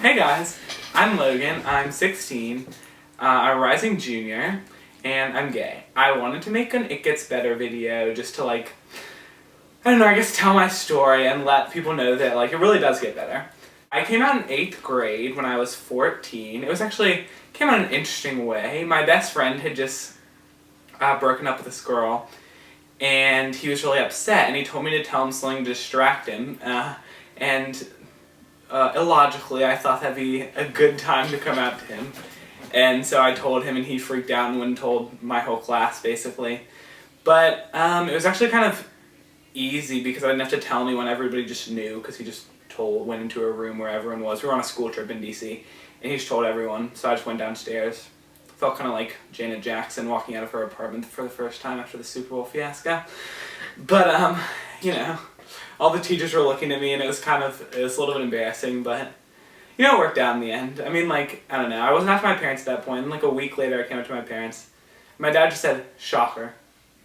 Hey guys, I'm Logan, I'm 16, I'm a rising junior, and I'm gay. I wanted to make an It Gets Better video just to I don't know, I guess tell my story and let people know that it really does get better. I came out in 8th grade when I was 14. Came out in an interesting way. My best friend had just broken up with this girl, and he was really upset, and he told me to tell him something to distract him, illogically, I thought that'd be a good time to come out to him. And so I told him, and he freaked out and went and told my whole class, basically. But it was actually kind of easy because I didn't have to tell anyone. Everybody just knew because he just went into a room where everyone was. We were on a school trip in D.C., and he just told everyone. So I just went downstairs. Felt kind of like Janet Jackson walking out of her apartment for the first time after the Super Bowl fiasco. But, all the teachers were looking at me, and it was a little bit embarrassing, but, it worked out in the end. I mean, I don't know, I wasn't out to my parents at that point, and a week later I came up to my parents. My dad just said, "Shocker."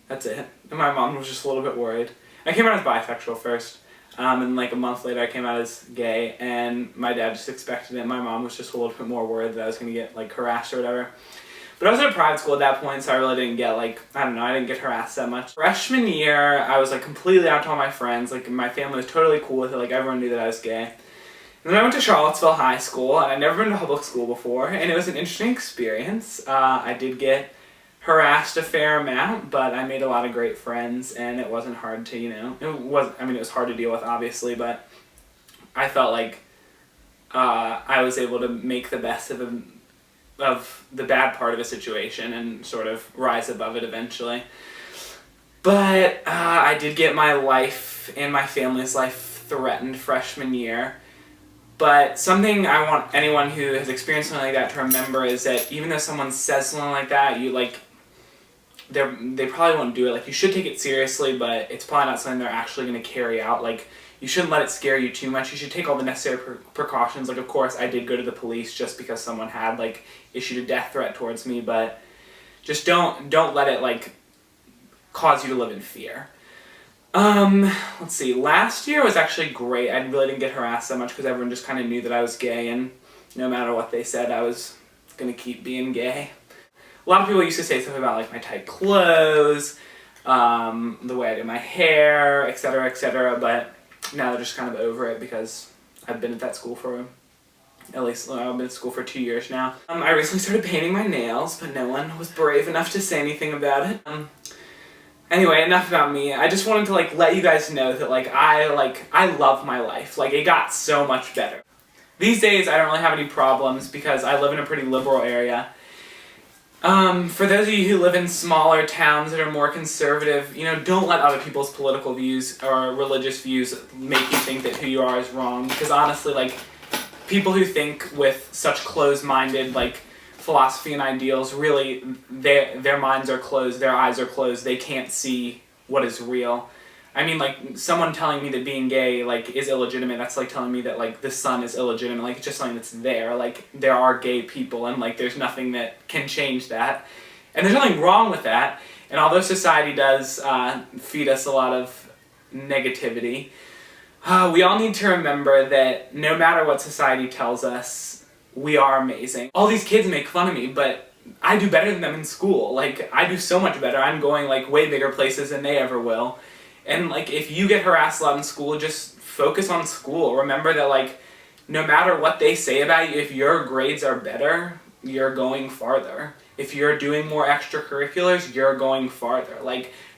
That's it. And my mom was just a little bit worried. I came out as bisexual first, and a month later I came out as gay, and my dad just expected it. My mom was just a little bit more worried that I was going to get, harassed or whatever. But I was at a private school at that point, so I really didn't get, I didn't get harassed that much. Freshman year, I was, completely out to all my friends. My family was totally cool with it. Everyone knew that I was gay. And then I went to Charlottesville High School, and I'd never been to public school before, and it was an interesting experience. I did get harassed a fair amount, but I made a lot of great friends, and it wasn't hard to, it was hard to deal with, obviously, but I felt like I was able to make the best of the bad part of a situation and sort of rise above it eventually. But I did get my life and my family's life threatened freshman year. But something I want anyone who has experienced something like that to remember is that even though someone says something like that, they probably won't do it. You should take it seriously, but it's probably not something they're actually going to carry out. You shouldn't let it scare you too much. You should take all the necessary precautions. Of course, I did go to the police just because someone had, issued a death threat towards me, but just don't let it, cause you to live in fear. Let's see. Last year was actually great. I really didn't get harassed that much because everyone just kind of knew that I was gay, and no matter what they said, I was going to keep being gay. A lot of people used to say stuff about, my tight clothes, the way I did my hair, etc., but now they're just kind of over it because I've been at that school I've been at school for 2 years now. I recently started painting my nails, but no one was brave enough to say anything about it. Anyway, enough about me. I just wanted to let you guys know that I love my life. It got so much better. These days I don't really have any problems because I live in a pretty liberal area. For those of you who live in smaller towns that are more conservative, don't let other people's political views or religious views make you think that who you are is wrong, because honestly, people who think with such closed-minded, philosophy and ideals, really, their minds are closed, their eyes are closed, they can't see what is real. I mean, someone telling me that being gay, is illegitimate, that's like telling me that, the sun is illegitimate, it's just something that's there, there are gay people, and, there's nothing that can change that. And there's nothing wrong with that, and although society does feed us a lot of negativity, we all need to remember that no matter what society tells us, we are amazing. All these kids make fun of me, but I do better than them in school. I do so much better. I'm going, way bigger places than they ever will. And, if you get harassed a lot in school, just focus on school. Remember that, no matter what they say about you, if your grades are better, you're going farther. If you're doing more extracurriculars, you're going farther.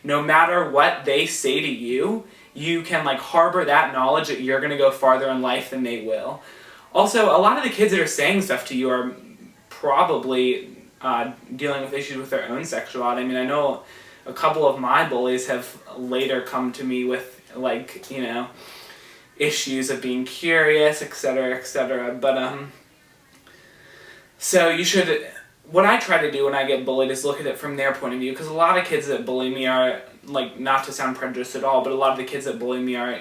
No matter what they say to you, you can, harbor that knowledge that you're going to go farther in life than they will. Also, a lot of the kids that are saying stuff to you are probably dealing with issues with their own sexuality. I mean, I know a couple of my bullies have later come to me with, issues of being curious, etc., but, so you should, what I try to do when I get bullied is look at it from their point of view, because a lot of kids that bully me are, not to sound prejudiced at all, but a lot of the kids that bully me are,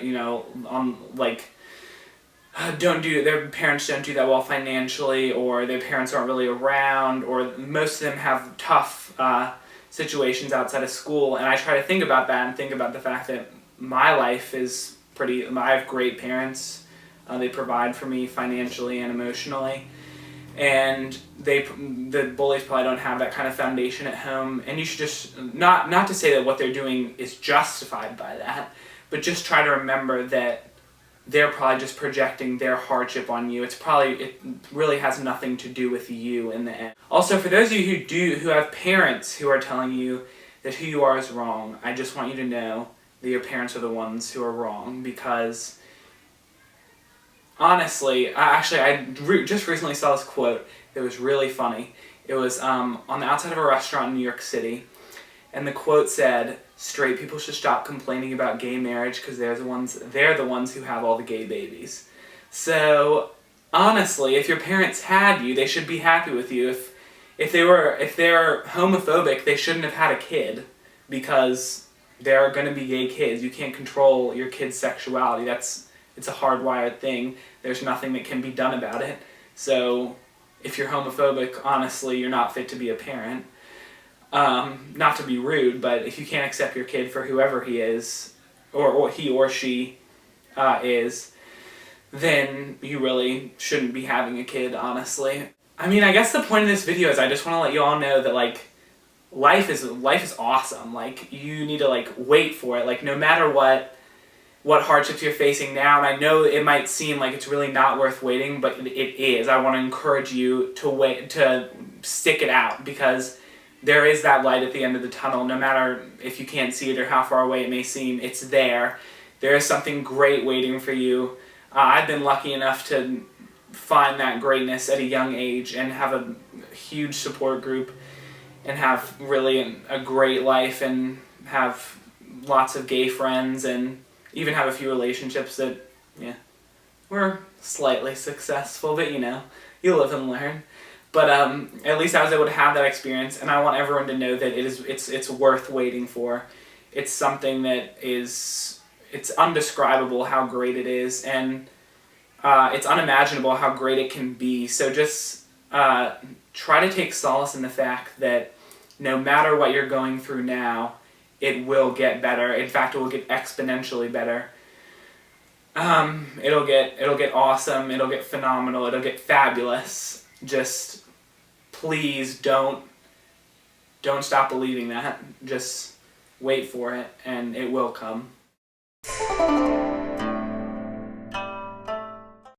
their parents don't do that well financially, or their parents aren't really around, or most of them have tough situations outside of school, and I try to think about that and think about the fact that my life is I have great parents, They provide for me financially and emotionally. And the bullies probably don't have that kind of foundation at home, and you should just, not to say that what they're doing is justified by that, but just try to remember that they're probably just projecting their hardship on you. It really has nothing to do with you in the end. Also, for those of you who have parents who are telling you that who you are is wrong, I just want you to know that your parents are the ones who are wrong, because honestly, I just recently saw this quote that was really funny. It was on the outside of a restaurant in New York City, and the quote said, "Straight people should stop complaining about gay marriage because they're the ones who have all the gay babies." So honestly, if your parents had you, they should be happy with you. If they're homophobic, they shouldn't have had a kid, because there are going to be gay kids. You can't control your kid's sexuality. It's a hardwired thing. There's nothing that can be done about it. So if you're homophobic, honestly, you're not fit to be a parent. Not to be rude, but if you can't accept your kid for whoever he is, or he or she is, then you really shouldn't be having a kid, honestly. I mean, I guess the point of this video is I just want to let you all know that, like, life is awesome. Like, you need to, like, wait for it. Like, no matter what hardships you're facing now, and I know it might seem like it's really not worth waiting, but it is. I want to encourage you to stick it out, because there is that light at the end of the tunnel. No matter if you can't see it or how far away it may seem, it's there. There is something great waiting for you. I've been lucky enough to find that greatness at a young age and have a huge support group and have really a great life and have lots of gay friends and even have a few relationships that, yeah, were slightly successful, but you know, you live and learn. But at least I was able to have that experience, and I want everyone to know that it's worth waiting for. It's something that it's undescribable how great it is, and it's unimaginable how great it can be. So just try to take solace in the fact that no matter what you're going through now, it will get better. In fact, it will get exponentially better. It'll get awesome. It'll get phenomenal. It'll get fabulous. Just please don't stop believing that. Just wait for it, and it will come.